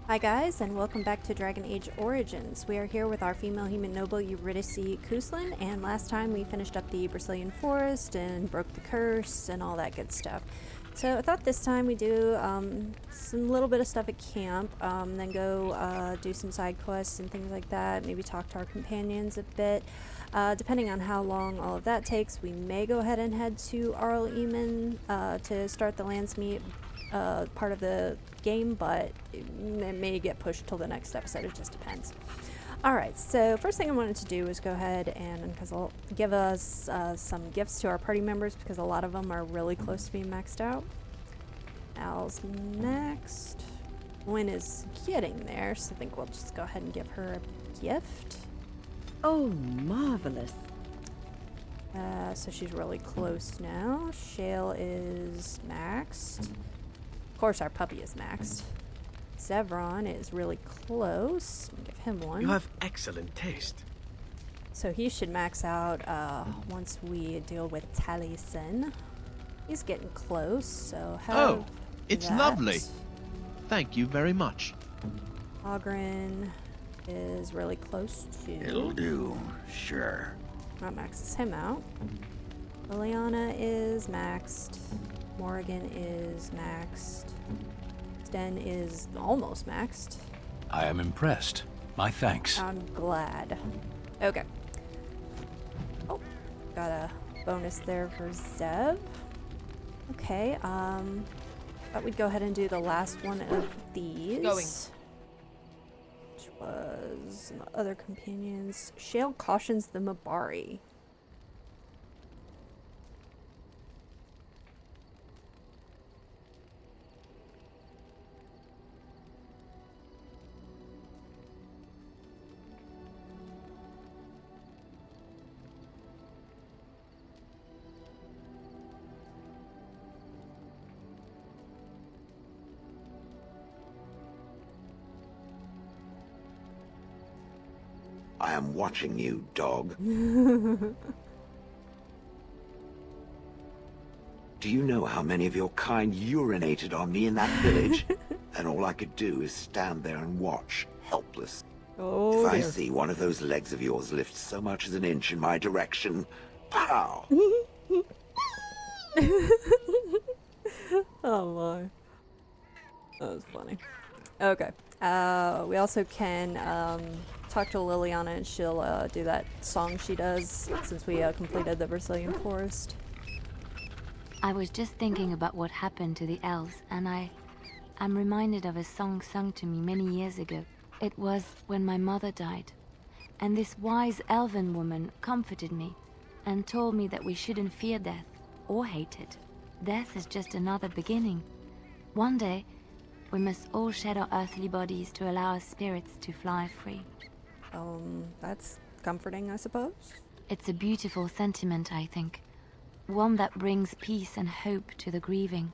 Hi guys, and welcome back to Dragon Age Origins. We are here with our female human noble Eurydice Cousland, and last time we finished up the Brazilian forest and broke the curse and all that good stuff. So I thought this time we do some little bit of stuff at camp, then go do some side quests and things like that, maybe talk to our companions a bit. Depending on how long all of that takes, we may go ahead and head to Arl Eamon to start the Landsmeet part of the game, but it may get pushed till the next episode. It just depends. Alright, so first thing I wanted to do is go ahead and because I'll give us some gifts to our party members, because a lot of them are really close to being maxed out. Al's next. Wynn is getting there, so I think we'll just go ahead and give her a gift. Oh, marvelous. So she's really close now. Shale is maxed. Of course, our puppy is maxed. Zevron is really close. Give him one. You have excellent taste. So he should max out once we deal with Taliesin. He's getting close, so have it's that. lovely. Thank you very much. Ogren is really close to. It'll do, sure. That maxes him out. Liliana is maxed. Morrigan is maxed. Sten is almost maxed. I am impressed. My thanks. I'm glad. Okay. Oh, got a bonus there for Zev. Okay, thought we'd go ahead and do the last one of these. Going. Which was other companions. Shale cautions the Mabari. I am watching you, dog. Do you know how many of your kind urinated on me in that village? And all I could do is stand there and watch, helpless. Oh, if I dear. see one of those legs of yours lift so much as an inch in my direction, pow! Oh my. That was funny. Okay. We also can talk to Liliana, and she'll do that song she does since we completed the Brazilian forest. I was just thinking about what happened to the elves, and I'm reminded of a song sung to me many years ago. It was when my mother died, and this wise elven woman comforted me and told me that we shouldn't fear death or hate it. Death is just another beginning. One day, we must all shed our earthly bodies to allow our spirits to fly free. That's comforting, I suppose. It's a beautiful sentiment, I think. One that brings peace and hope to the grieving.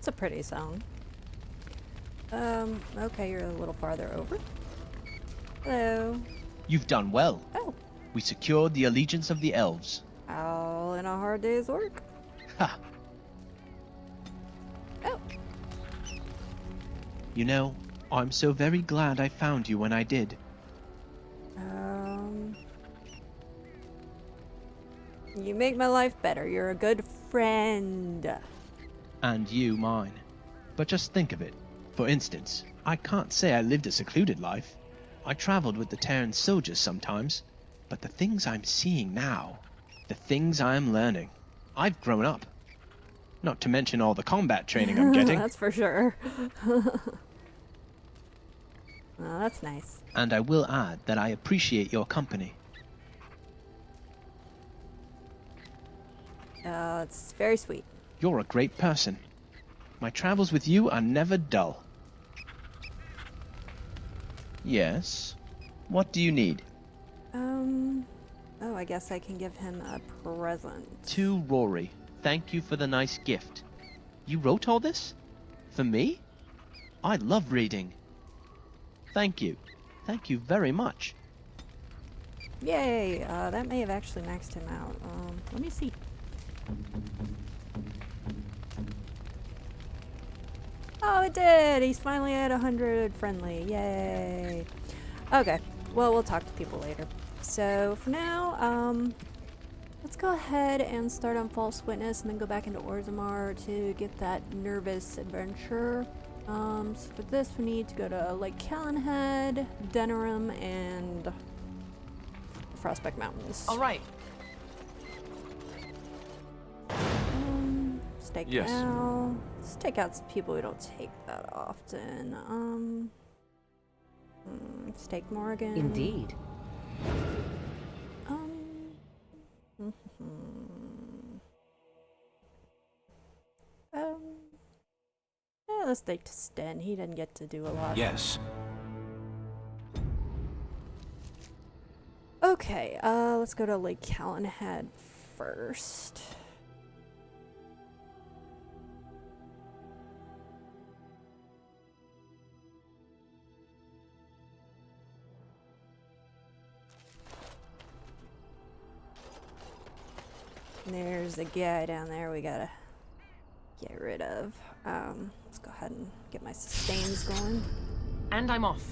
It's a pretty song. Okay, you're a little farther over. Hello. You've done well. Oh. We secured the allegiance of the elves. All in a hard day's work. Ha! Oh. You know, I'm so very glad I found you when I did. You make my life better. You're a good friend. And you mine. But just think of it. For instance, I can't say I lived a secluded life. I traveled with the Terran soldiers sometimes. But the things I'm seeing now, the things I'm learning, I've grown up. Not to mention all the combat training I'm getting. That's for sure. Oh, that's nice. And I will add that I appreciate your company. It's very sweet. You're a great person. My travels with you are never dull. Yes? What do you need? Oh, I guess I can give him a present. To Rory, thank you for the nice gift. You wrote all this? For me? I love reading. Thank you. Thank you very much. Yay! That may have actually maxed him out. Let me see. Oh, it did! He's finally at 100 friendly. Yay! Okay. Well, we'll talk to people later. So, for now, let's go ahead and start on False Witness and then go back into Orzammar to get that nervous adventure. So for this, we need to go to Lake Callanhead, Denerim, and Frostback Mountains. All right. Stake Yes. out. Let's take out some people we don't take that often. Stake Morgan. Indeed. Yeah, let's take to Sten. He didn't get to do a lot. Yes. Okay, let's go to Lake Callanhead first. There's a guy down there we gotta get rid of. Let's go ahead and get my sustains going. And I'm off.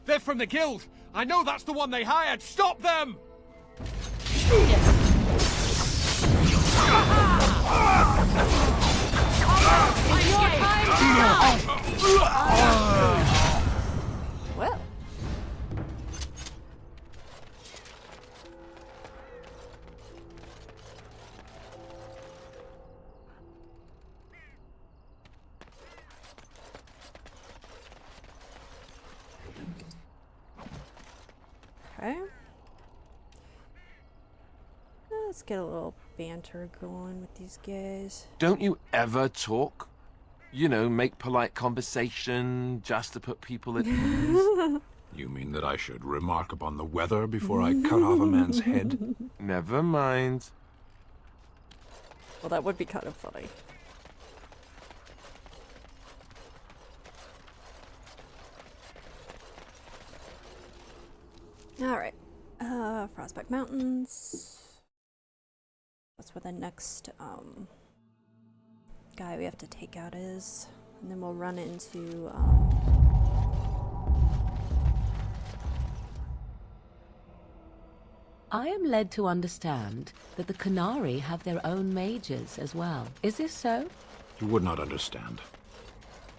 They're from the guild! I know that's the one they hired! Stop them! Well. Okay. Let's get a little banter going with these guys. Don't you ever talk? You know, make polite conversation, just to put people at ease. You mean that I should remark upon the weather before I cut off a man's head? Never mind. Well, that would be kind of funny. Alright. Frostback Mountains. That's where the next guy we have to take out is. And then we'll run into I am led to understand that the Canary have their own mages as well. Is this so? You would not understand.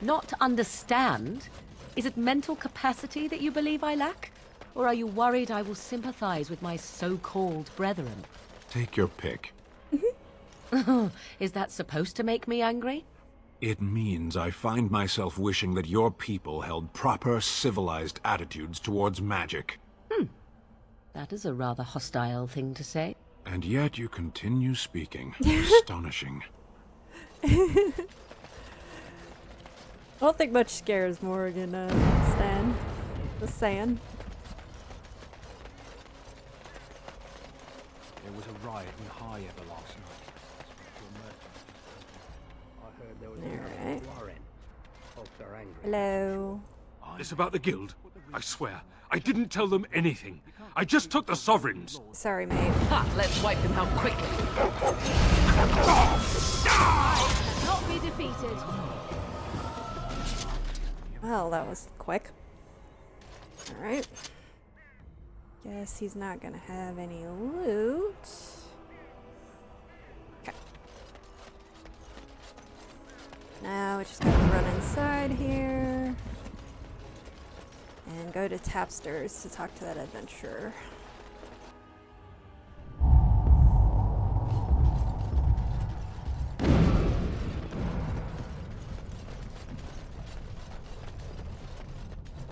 Not understand? Is it mental capacity that you believe I lack? Or are you worried I will sympathize with my so-called brethren? Take your pick. Is that supposed to make me angry? It means I find myself wishing that your people held proper, civilized attitudes towards magic. That is a rather hostile thing to say. And yet you continue speaking. Astonishing. I don't think much scares Morgan, Stan. Just saying. there was a riot in High-Ever last night. I heard there was Alright. a warren. Folks are angry. Hello. This about the guild? I swear, I didn't tell them anything. I just took the sovereigns. Sorry, mate. Ha! Let's wipe them out quickly. Not be defeated. Well, that was quick. Alright. Guess he's not gonna have any loot. Okay. Now we just gotta run inside here. And go to Tapsters to talk to that adventurer.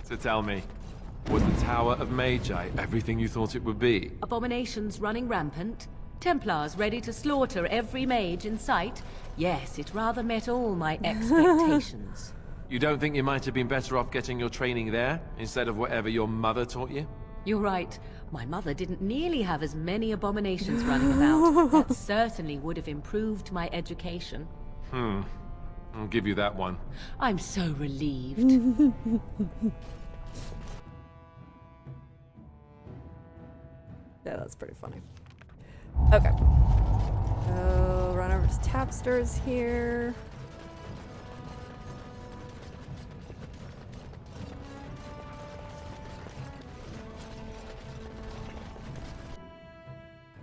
So tell me, was the Tower of Magi everything you thought it would be? Abominations running rampant. Templars ready to slaughter every mage in sight. Yes, it rather met all my expectations. You don't think you might have been better off getting your training there, instead of whatever your mother taught you? You're right. My mother didn't nearly have as many abominations running about. That certainly would have improved my education. I'll give you that one. I'm so relieved. Yeah, that's pretty funny. Okay. So, run over to Tapsters here.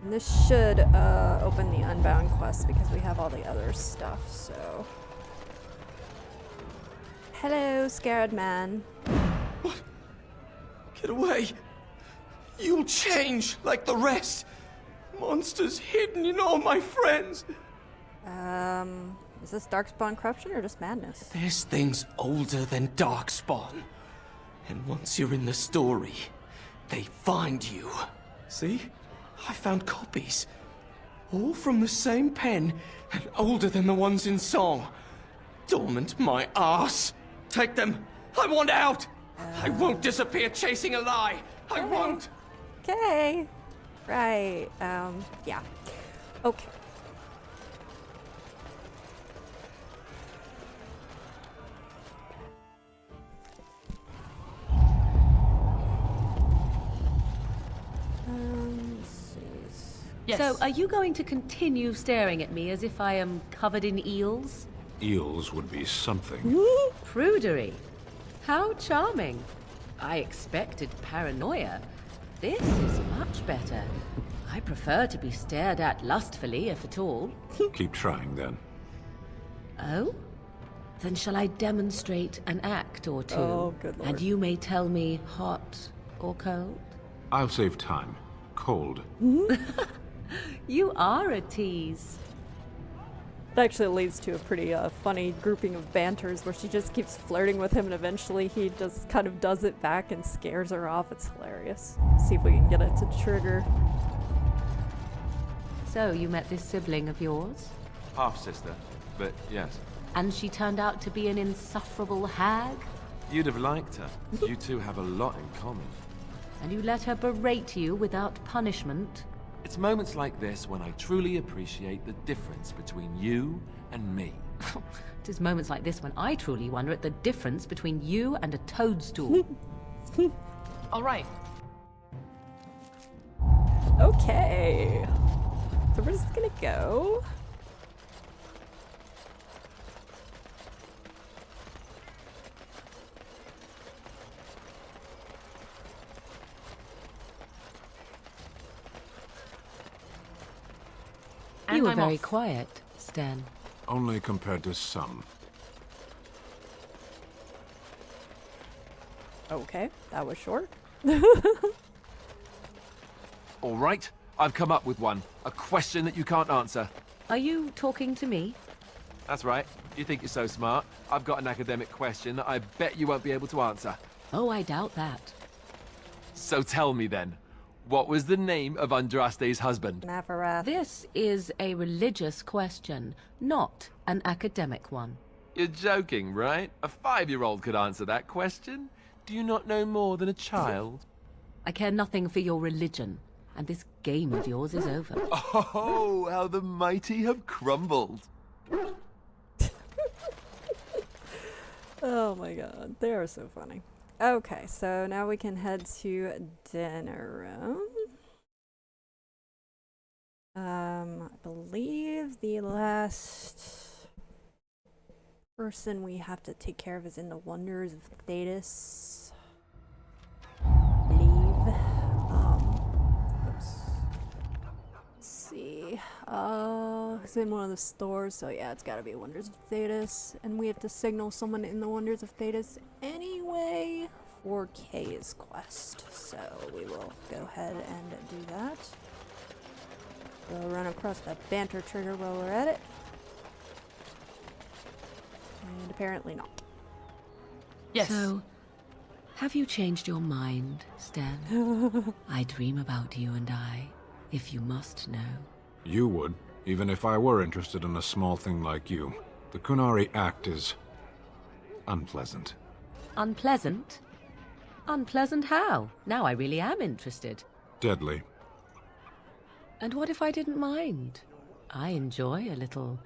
And this should open the Unbound quest because we have all the other stuff, so... Hello, scared man. What? Get away! You'll change like the rest! Monsters hidden in all my friends! Is this Darkspawn corruption or just madness? This thing's older than Darkspawn. And once you're in the story, they find you. See? I found copies. All from the same pen, and older than the ones in song. Dormant my ass! Take them! I want out! I won't disappear chasing a lie! I won't! Okay. Right. Yeah. Okay. Yes. So, are you going to continue staring at me as if I am covered in eels? Eels would be something. Prudery. How charming. I expected paranoia. This is much better. I prefer to be stared at lustfully, if at all. Keep trying, then. Oh? Then shall I demonstrate an act or two? Oh, good lord. And you may tell me hot or cold? I'll save time. Cold. You are a tease. It actually leads to a pretty funny grouping of banters where she just keeps flirting with him and eventually he just kind of does it back and scares her off. It's hilarious. See if we can get it to trigger. So, you met this sibling of yours? Half-sister, but yes. And she turned out to be an insufferable hag? You'd have liked her. You two have a lot in common. And you let her berate you without punishment? It's moments like this when I truly appreciate the difference between you and me. It is moments like this when I truly wonder at the difference between you and a toadstool. All right. Okay. So we're just gonna go. You were I'm very off. quiet, Stan. Only compared to some. Okay, that was short. All right, I've come up with one. A question that you can't answer. Are you talking to me? That's right. You think you're so smart. I've got an academic question that I bet you won't be able to answer. Oh, I doubt that. So tell me then, what was the name of Andraste's husband? Navarath. This is a religious question, not an academic one. You're joking, right? A 5-year-old could answer that question. Do you not know more than a child? I care nothing for your religion. and this game of yours is over. Oh, how the mighty have crumbled. Oh my god, they are so funny. Okay, so now we can head to dinner room. I believe the last person we have to take care of is in the Wonders of Thetis. I believe. Oops. Let's see. It's in one of the stores, so yeah, it's gotta be Wonders of Thetis. And we have to signal someone in the Wonders of Thetis anyway for Kay's quest. So we will go ahead and do that. We'll run across the banter trigger while we're at it. And apparently not. Yes. So, have you changed your mind, Stan? I dream about you and I, if you must know. You would, even if I were interested in a small thing like you. The Kunari Act is unpleasant. Unpleasant? Unpleasant how? Now I really am interested. Deadly. And what if I didn't mind? I enjoy a little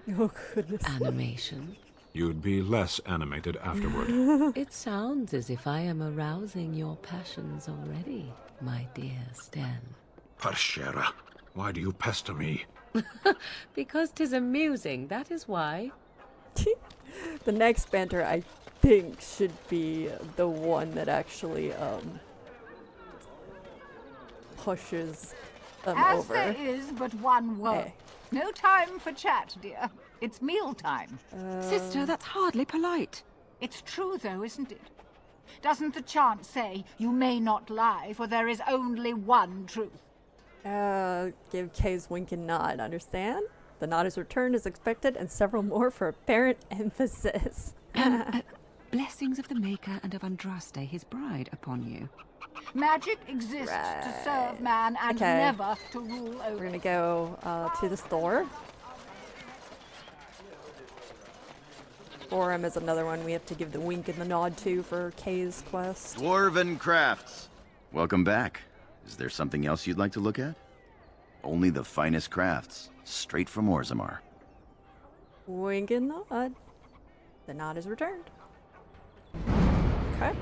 animation. You'd be less animated afterward. It sounds as if I am arousing your passions already, my dear Stan. Parshera, why do you pester me? Because 'tis amusing, that is why. The next banter, I think, should be the one that actually pushes them As over. there is but one word. Hey. No time for chat, dear. It's mealtime. Sister, that's hardly polite. It's true, though, isn't it? Doesn't the chant say, you may not lie, for there is only one truth? Give Kay's wink and nod, understand? The nod is returned as expected, and several more for apparent emphasis. Blessings of the Maker and of Andraste, his bride, upon you. Magic exists to serve man and never to rule over. We're gonna go to the store. Forum is another one we have to give the wink and the nod to for Kay's quest. Dwarven Crafts. Welcome back. Is there something else you'd like to look at? Only the finest crafts, straight from Orzammar. Wink and nod. The nod is returned. Okay.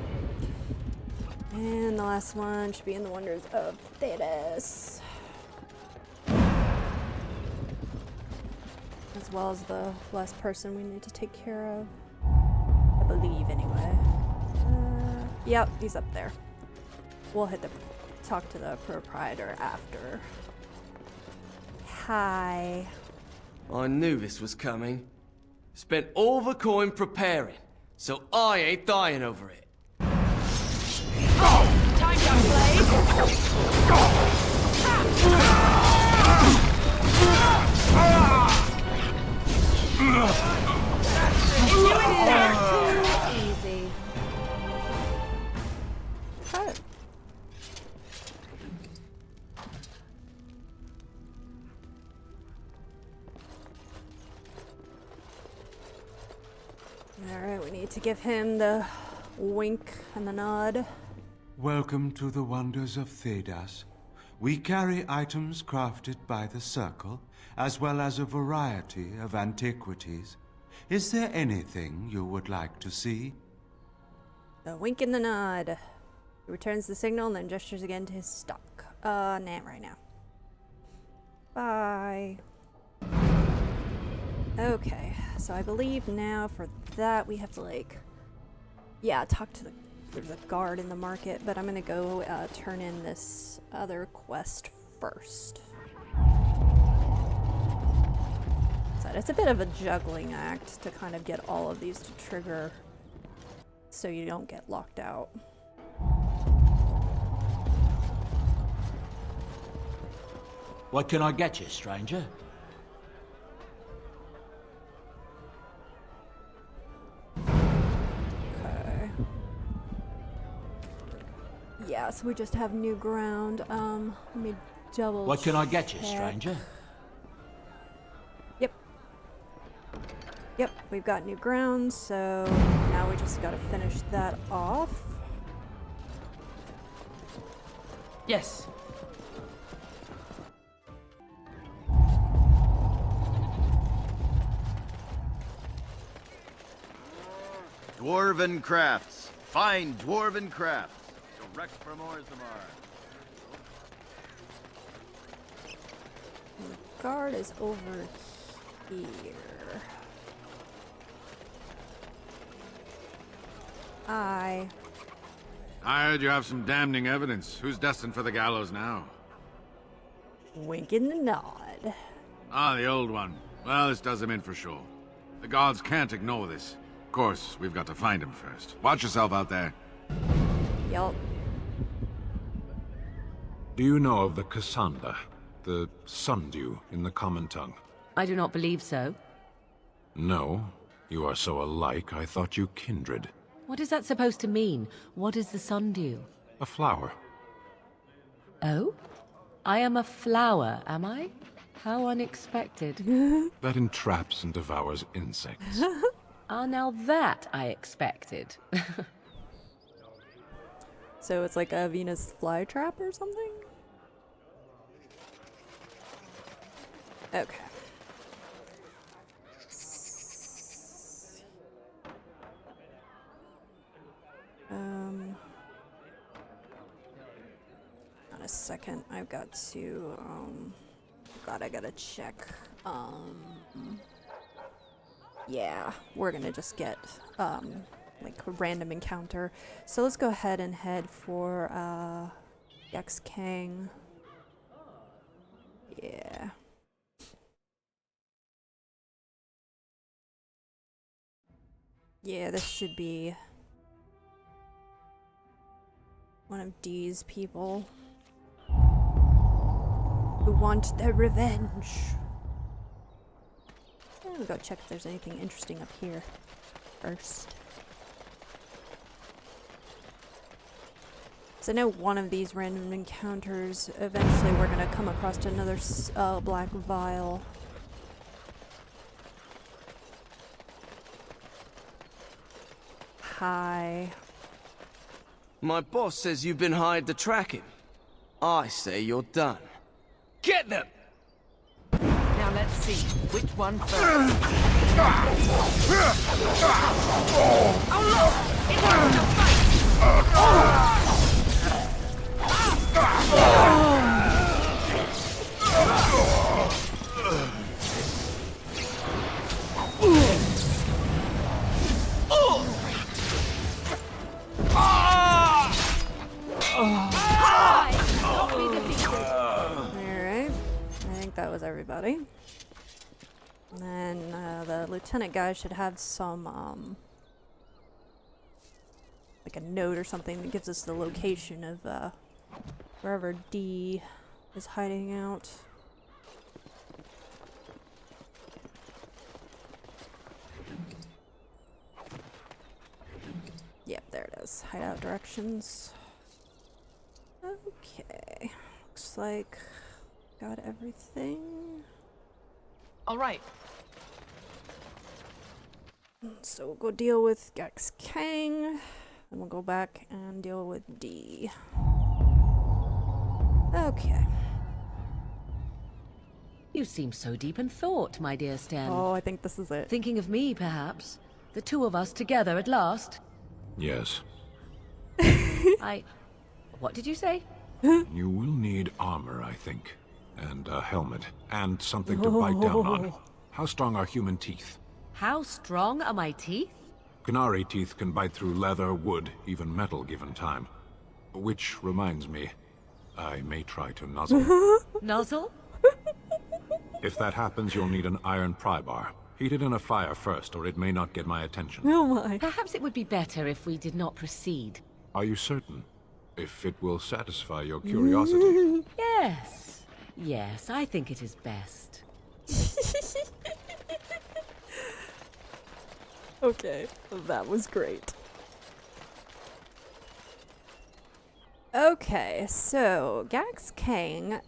And the last one should be in the Wonders of Thetis. As well as the last person we need to take care of. I believe, anyway. Yep, he's up there. We'll talk to the proprietor after. Hi. I knew this was coming. Spent all the coin preparing, so I ain't dying over it. Time, young blade! Easy. Cut. Alright, we need to give him the wink and the nod. Welcome to the Wonders of Thedas. We carry items crafted by the Circle, as well as a variety of antiquities. Is there anything you would like to see? The wink and the nod. He returns the signal and then gestures again to his stock. Nah, right now. Bye. Okay, so I believe now for that we have to, like, yeah, talk to there's a guard in the market, but I'm gonna go turn in this other quest first. So it's a bit of a juggling act to kind of get all of these to trigger so you don't get locked out. What can I get you, stranger? Okay. Yeah, so we just have new ground. Let me double What can I get you, check. stranger? Yep, we've got new ground, so now we just gotta finish that off. Yes. Dwarven crafts. Fine dwarven crafts. Direct from Orzammar. The guard is over here. I heard you have some damning evidence. Who's destined for the gallows now? wink and a nod. Ah, the old one. Well, this does him in for sure. The gods can't ignore this. Of course, we've got to find him first. Watch yourself out there. Yup. Do you know of the Cassandra? The sundew in the common tongue? I do not believe so. No. You are so alike, I thought you kindred. What is that supposed to mean? What is the sundew? A flower. Oh? I am a flower, am I? How unexpected. That entraps and devours insects. Ah, now that I expected. So it's like a Venus flytrap or something? Okay. On a second, I've got to, God, I gotta check. Yeah, we're gonna just get, like a random encounter. So let's go ahead and head for, Yex Kang. Yeah. Yeah, this should be one of Dee's people who want their revenge. I'm gonna go check if there's anything interesting up here first. So I know one of these random encounters, eventually we're gonna come across another black vial. Hi. My boss says you've been hired to track him. I say you're done. Get them! Now let's see, which one first? Oh look! It's on the fight! Alright, I think that was everybody. And then the lieutenant guy should have some, like a note or something that gives us the location of wherever D is hiding out. Yep, there it is. Hideout directions. Okay. Looks like got everything. All right. So we'll go deal with Gex Kang, and we'll go back and deal with D. Okay. You seem so deep in thought, my dear Stan. Oh, I think this is it. Thinking of me, perhaps? The two of us together at last? Yes. What did you say? You will need armor, I think. And a helmet. And something to bite down on. How strong are human teeth? How strong are my teeth? Qunari teeth can bite through leather, wood, even metal given time. Which reminds me, I may try to nuzzle. Nuzzle? If that happens, you'll need an iron pry bar. Heat it in a fire first, or it may not get my attention. Oh my. Perhaps it would be better if we did not proceed. Are you certain? If it will satisfy your curiosity. Yes. Yes, I think it is best. Okay, that was great. Okay, so Gex Kang,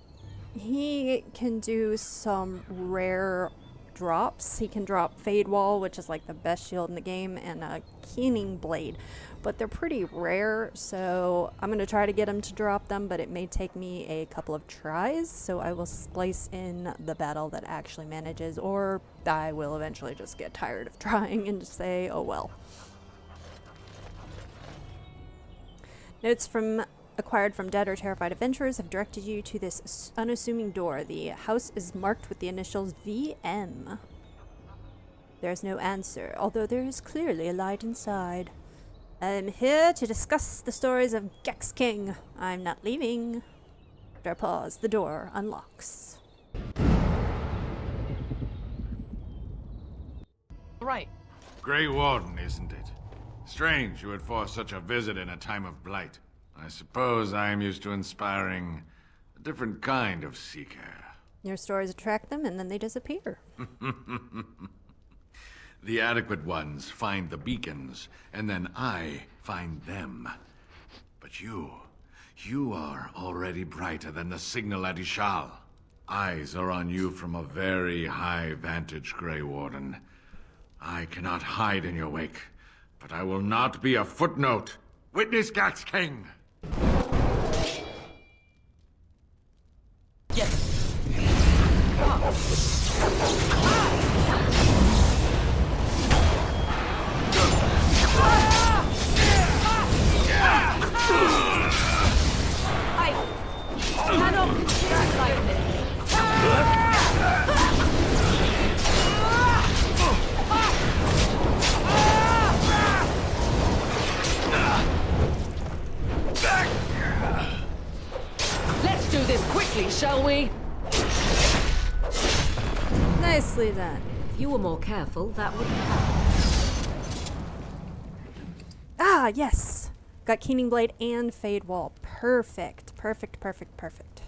he can do some rare drops. He can drop Fade Wall, which is like the best shield in the game, and a Keening Blade. But they're pretty rare, so I'm going to try to get him to drop them, but it may take me a couple of tries, so I will splice in the battle that actually manages, or I will eventually just get tired of trying and just say, oh well. Notes from acquired from dead or terrified adventurers have directed you to this unassuming door. The house is marked with the initials VM. There's no answer, although there is clearly a light inside. I'm here to discuss the stories of Gex King. I'm not leaving. After a pause, the door unlocks. Right. Grey Warden, isn't it? Strange you would force such a visit in a time of blight. I suppose I am used to inspiring a different kind of seeker. Your stories attract them and then they disappear. The adequate ones find the beacons, and then I find them. But you are already brighter than the signal at Ishal. Eyes are on you from a very high vantage, Grey Warden. I cannot hide in your wake, but I will not be a footnote. Witness Gax King! Yes. I cannot contract like this. Let's do this quickly, shall we? Nicely done. If you were more careful, that would happen. Ah, yes! Got Keening Blade and Fade Wall. Perfect. Perfect, perfect, perfect.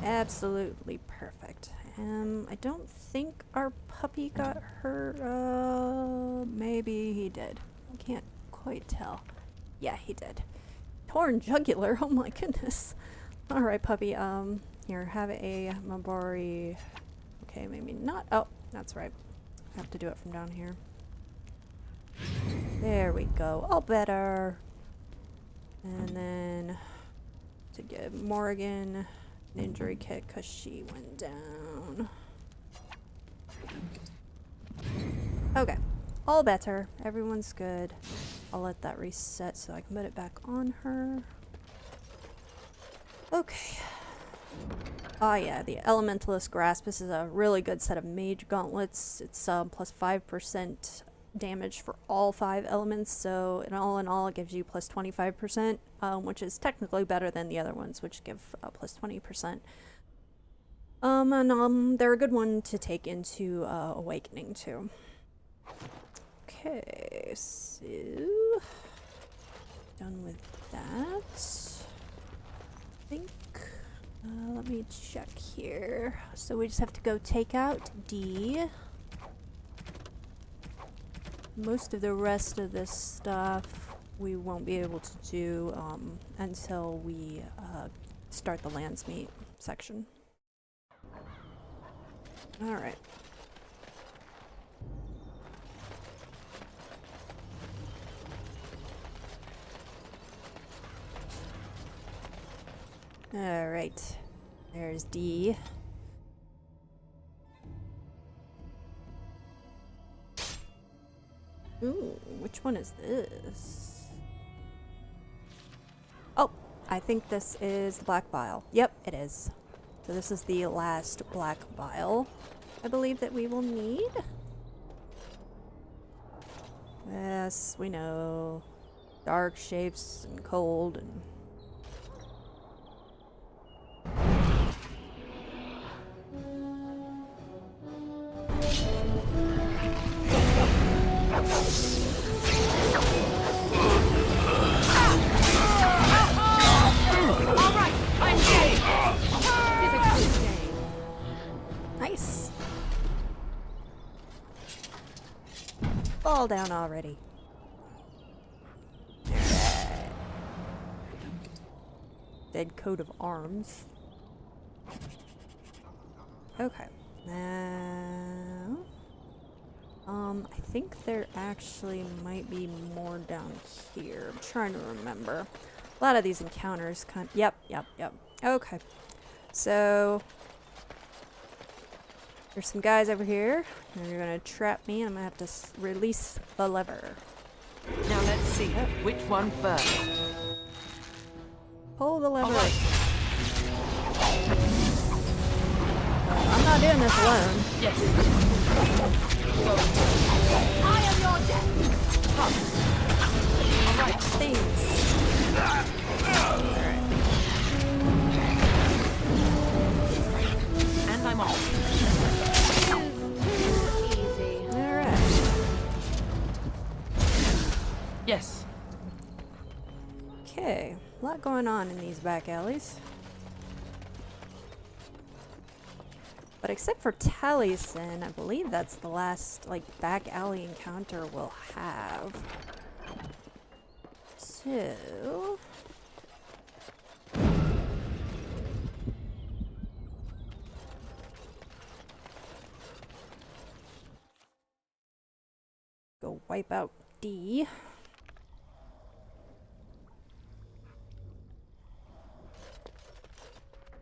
Absolutely perfect. I don't think our puppy got hurt. Maybe he did. I can't quite tell. Yeah, he did. Torn jugular. Oh my goodness. Alright, puppy. Here, have a Mabari. Okay, maybe not. Oh, that's right. I have to do it from down here. There we go. All better. And then to give Morgan an injury kit because she went down. Okay. All better. Everyone's good. I'll let that reset so I can put it back on her. Okay. Oh yeah, the Elementalist Grasp. This is a really good set of mage gauntlets. It's plus 5% damage for all 5 elements, so in all it gives you plus 25%, which is technically better than the other ones, which give plus 20%. And they're a good one to take into Awakening too. Okay, so done with that. I think. Let me check here. So we just have to go take out D. Most of the rest of this stuff we won't be able to do until we start the Landsmeet section. Alright. Alright. There's D. Ooh, which one is this? Oh, I think this is the Black Vial. Yep, it is. So this is the last Black Vial, I believe, that we will need. Yes, we know. Dark shapes and cold and... Nice. Fall down already. Alright. Dead coat of arms. Okay. Now, I think there actually might be more down here. I'm trying to remember. A lot of these encounters kind of, yep. Okay. So, there's some guys over here. And they're gonna trap me, and I'm gonna have to release the lever. Now let's see. Which one first? Pull the lever. I'm not doing this alone. Yes. I am your death. Alright, thanks. And I'm off. Easy. Alright. Yes. Okay, a lot going on in these back alleys. But except for Taliesin, I believe that's the last, like, back alley encounter we'll have. So... go wipe out D.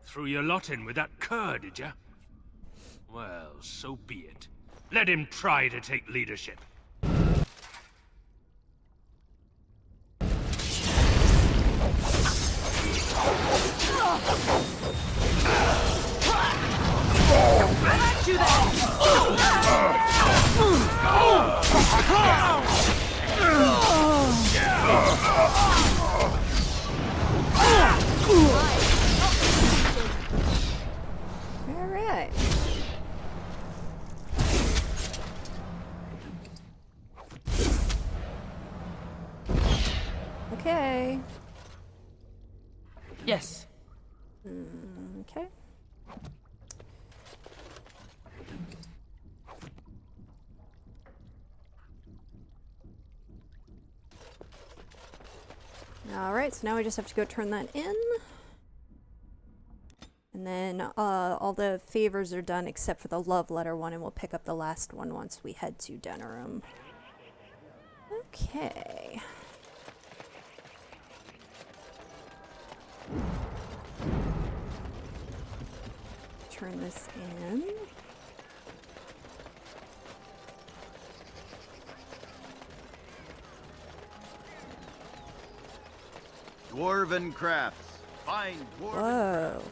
Threw your lot in with that cur, did ya? Well, so be it. Let him try to take leadership. Alright. Okay. Yes. Okay. Alright, so now we just have to go turn that in. And then all the favors are done except for the love letter one, and we'll pick up the last one once we head to Denerim. Okay. Turn this in. Dwarven crafts. Find dwarven Whoa. crafts.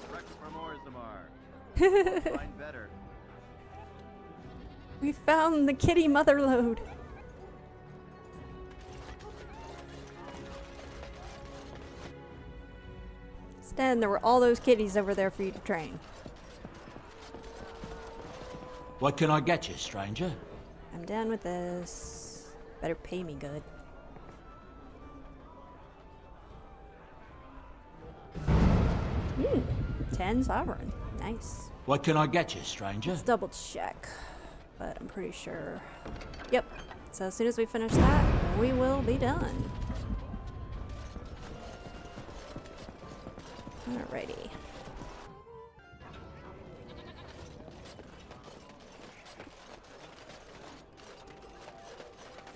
Direct from Orzammar. Find better. We found the kitty mother lode. Stan, there were all those kitties over there for you to train. What can I get you, stranger? I'm done with this. Better pay me good. Hmm. 10 sovereign. Nice. What can I get you, stranger? Let's double check. But I'm pretty sure. Yep. So as soon as we finish that, we will be done. Alrighty.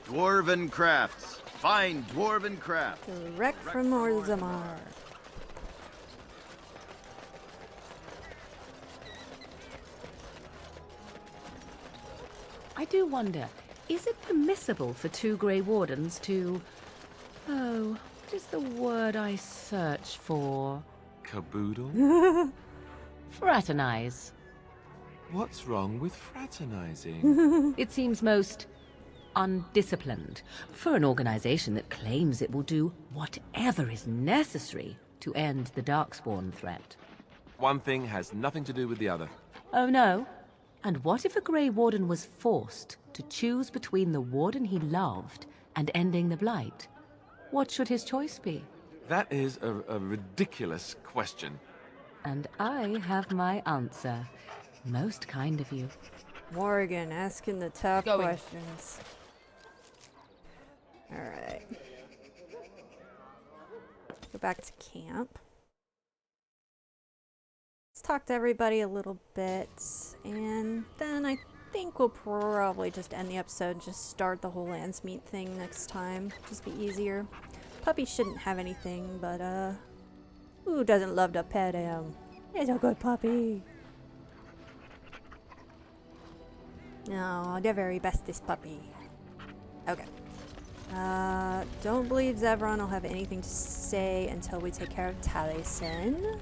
Dwarven crafts. Find dwarven crafts. Direct from Orzammar. I do wonder, is it permissible for two Grey Wardens to... oh, what is the word I search for? Caboodle? Fraternize. What's wrong with fraternizing? It seems most undisciplined for an organization that claims it will do whatever is necessary to end the Darkspawn threat. One thing has nothing to do with the other. Oh no? And what if a Grey Warden was forced to choose between the Warden he loved and ending the Blight? What should his choice be? That is a ridiculous question. And I have my answer. Most kind of you. Morgan asking the tough questions. Alright. Go back to camp. Let's talk to everybody a little bit, and then I think we'll probably just end the episode and just start the whole Landsmeet thing next time. Just be easier. Puppy shouldn't have anything, but who doesn't love to pet him? He's a good puppy. No, the very bestest puppy. Okay. Don't believe Zevron will have anything to say until we take care of Taliesin.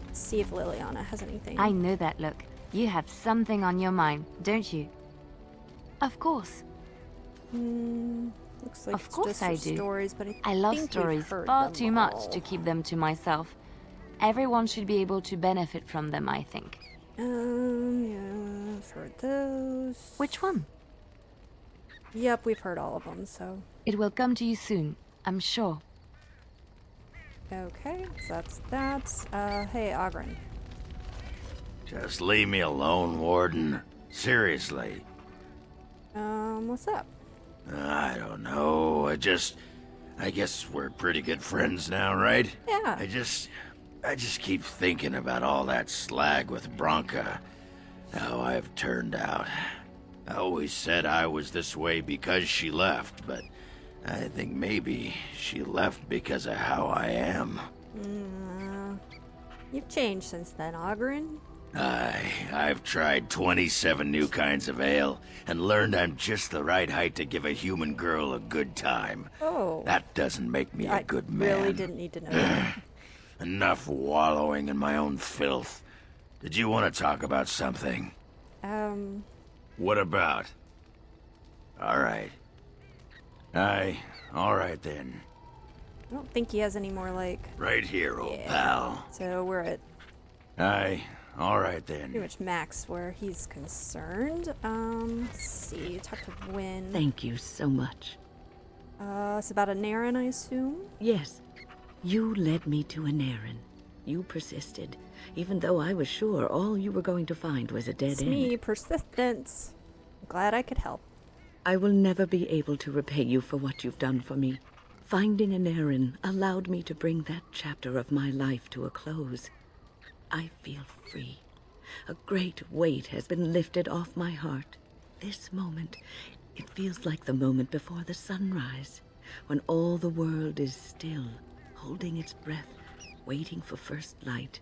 Let's see if Liliana has anything. I know that look. You have something on your mind, don't you? Of course. Looks like Of it's course just I her do. stories, but I love think we've stories heard far them too much all. to keep them to myself. Everyone should be able to benefit from them, I think. Yeah, I've heard those. Which one? Yep, we've heard all of them, so. It will come to you soon, I'm sure. Okay, so that's that. Hey, Ogren. Just leave me alone, Warden. Seriously. What's up? I don't know. I guess we're pretty good friends now, right? Yeah. I just keep thinking about all that slag with Bronca. How I've turned out. I always said I was this way because she left, but I think maybe she left because of how I am. You've changed since then, Ogren. I've tried 27 new kinds of ale and learned I'm just the right height to give a human girl a good time. Oh. That doesn't make me a good man. I really didn't need to know that. Enough wallowing in my own filth. Did you want to talk about something? What about? All right. All right then. I don't think he has any more, like... Right here, old pal. So we're at All right then. pretty much max where he's concerned. Let's see. Talk to Wynn. Thank you so much. It's about a Naren, I assume? Yes. You led me to an errand. You persisted, even though I was sure all you were going to find was a dead It's end. me, persistence. I'm glad I could help. I will never be able to repay you for what you've done for me. Finding an errand allowed me to bring that chapter of my life to a close. I feel free. A great weight has been lifted off my heart. This moment, it feels like the moment before the sunrise, when all the world is still, holding its breath, waiting for first light.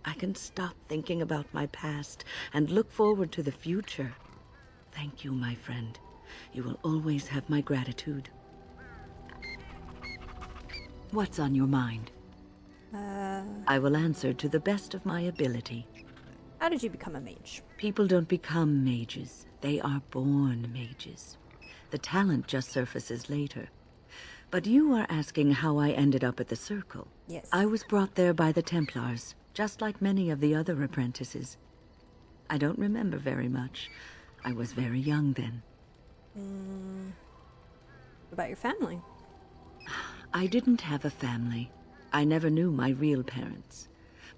I can stop thinking about my past and look forward to the future. Thank you, my friend. You will always have my gratitude. What's on your mind? I will answer to the best of my ability. How did you become a mage? People don't become mages. They are born mages. The talent just surfaces later. But you are asking how I ended up at the Circle. Yes. I was brought there by the Templars, just like many of the other apprentices. I don't remember very much. I was very young then. What about your family? I didn't have a family. I never knew my real parents.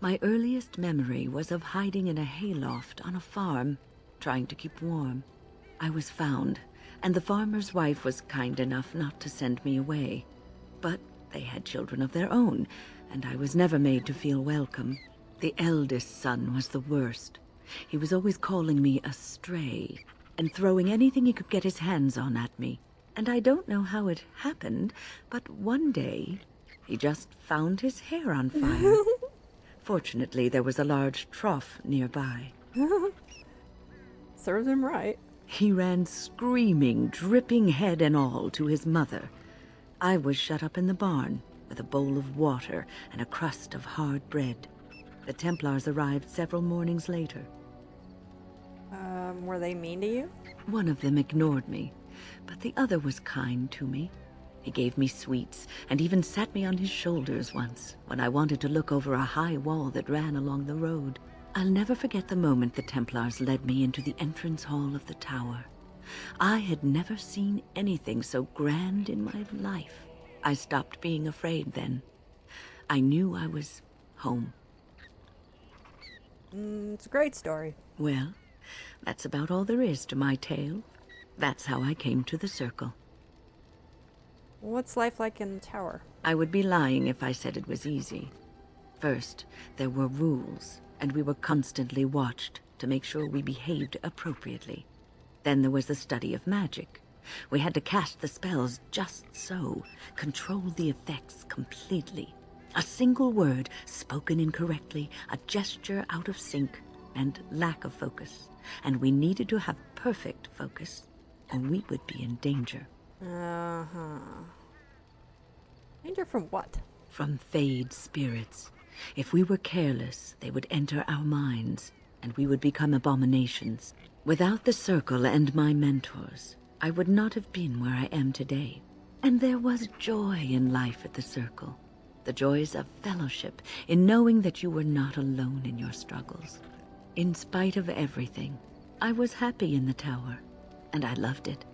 My earliest memory was of hiding in a hayloft on a farm, trying to keep warm. I was found, and the farmer's wife was kind enough not to send me away. But they had children of their own, and I was never made to feel welcome. The eldest son was the worst. He was always calling me a stray, and throwing anything he could get his hands on at me. And I don't know how it happened, but one day, he just found his hair on fire. Fortunately, there was a large trough nearby. Serves him right. He ran screaming, dripping head and all, to his mother. I was shut up in the barn, with a bowl of water and a crust of hard bread. The Templars arrived several mornings later. Were they mean to you? One of them ignored me, but the other was kind to me. He gave me sweets and even sat me on his shoulders once when I wanted to look over a high wall that ran along the road. I'll never forget the moment the Templars led me into the entrance hall of the tower. I had never seen anything so grand in my life. I stopped being afraid then. I knew I was home. It's a great story. Well, that's about all there is to my tale. That's how I came to the Circle. What's life like in the tower? I would be lying if I said it was easy. First, there were rules, and we were constantly watched to make sure we behaved appropriately. Then there was the study of magic. We had to cast the spells just so, control the effects completely. A single word spoken incorrectly, a gesture out of sync, and lack of focus. And we needed to have perfect focus, or we would be in danger. Uh-huh. Danger from what? From Fade spirits. If we were careless, they would enter our minds, and we would become abominations. Without the Circle and my mentors, I would not have been where I am today. And there was joy in life at the Circle. The joys of fellowship, in knowing that you were not alone in your struggles. In spite of everything, I was happy in the tower, and I loved it.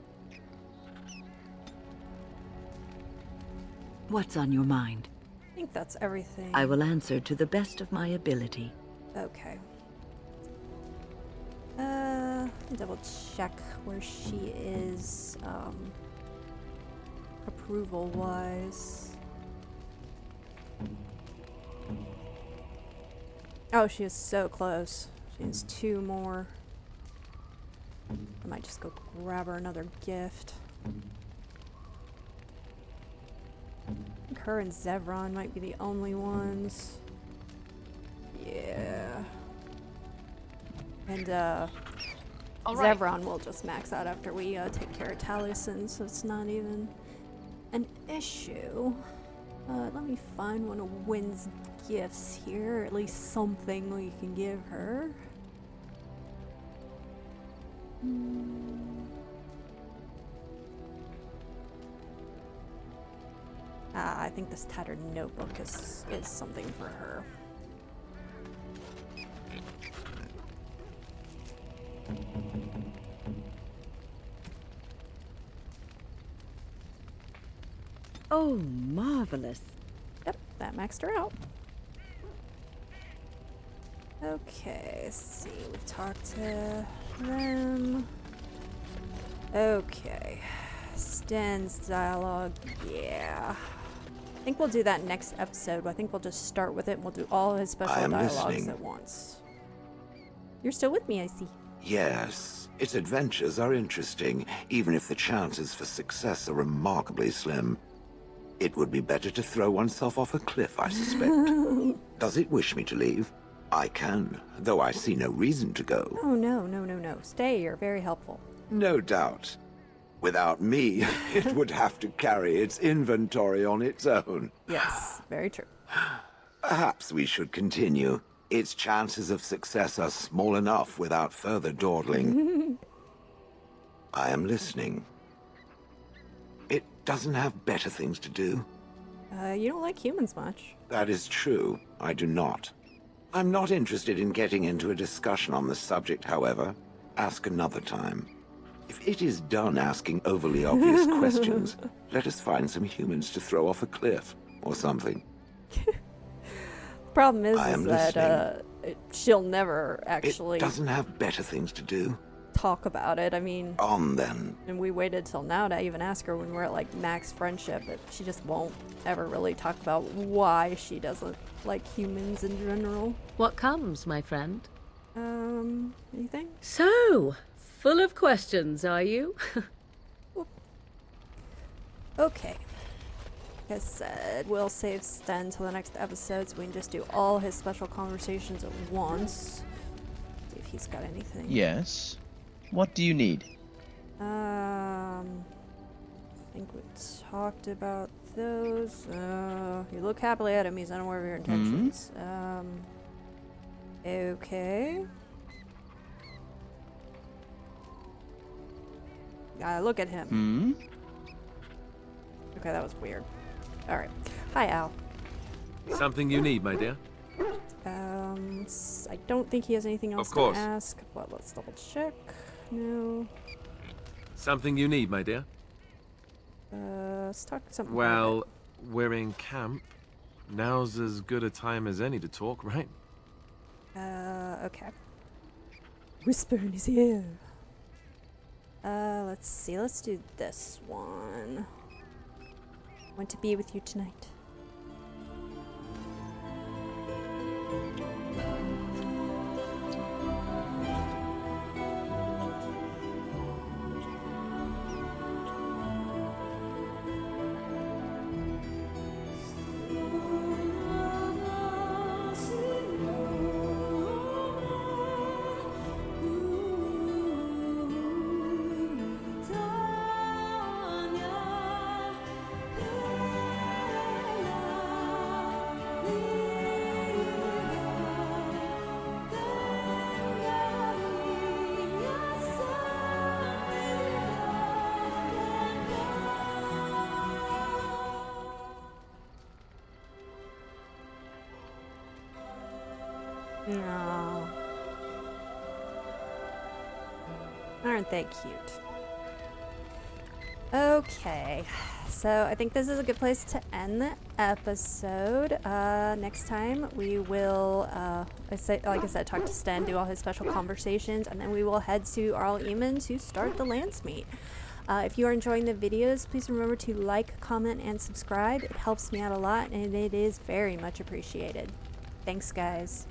What's on your mind? I think that's everything. I will answer to the best of my ability. Okay. Double check where she is, approval-wise. Oh, she is so close. She has 2 more. I might just go grab her another gift. I think her and Zevron might be the only ones. Yeah. And, All right. Zevron will just max out after we, take care of Taliesin, so it's not even an issue. Let me find one of Wynn's gifts here, at least something we can give her. I think this tattered notebook is something for her. Oh, marvelous. Yep, that maxed her out. Okay, let's see. We've talked to them. Okay. Sten's dialogue, yeah. I think we'll do that next episode. I think we'll just start with it and we'll do all his special dialogues listening. at once. You're still with me, I see. Yes, its adventures are interesting, even if the chances for success are remarkably slim. It would be better to throw oneself off a cliff, I suspect. Does it wish me to leave? I can, though I see no reason to go. Oh, no. Stay, you're very helpful. No doubt. Without me, it would have to carry its inventory on its own. Yes, very true. Perhaps we should continue. Its chances of success are small enough without further dawdling. I am listening. It doesn't have better things to do. You don't like humans much. That is true. I do not. I'm not interested in getting into a discussion on the subject, however. Ask another time. If it is done asking overly obvious questions, let us find some humans to throw off a cliff or something. Problem is I am that she'll never actually It doesn't have better things to do. talk about it. I mean, On then. and we waited till now to even ask her when we're at like max friendship, but she just won't ever really talk about why she doesn't like humans in general. What comes, my friend? Anything? So, full of questions, are you? Okay. Like I said, we'll save Sten till the next episode so we can just do all his special conversations at once. See if he's got anything. Yes. What do you need? I think we talked about those. You look happily at him. He's unaware of your intentions. Okay. Look at him. Okay, that was weird. Alright. Hi, Al. Something you need, my dear? I don't think he has anything else Of course. to ask, but let's double check. No. Something you need, my dear? Let's talk something. Well, we're in camp. Now's as good a time as any to talk, right? Okay. Whisper in his ear. Let's see. Let's do this one. Want to be with you tonight. No. Aren't they cute? Okay, so I think this is a good place to end the episode. Next time we will, like I said, talk to Sten, do all his special conversations, and then we will head to Arl Eamon to start the Lance meet. If you are enjoying the videos, please remember to like, comment, and subscribe. It helps me out a lot, and it is very much appreciated. Thanks, guys.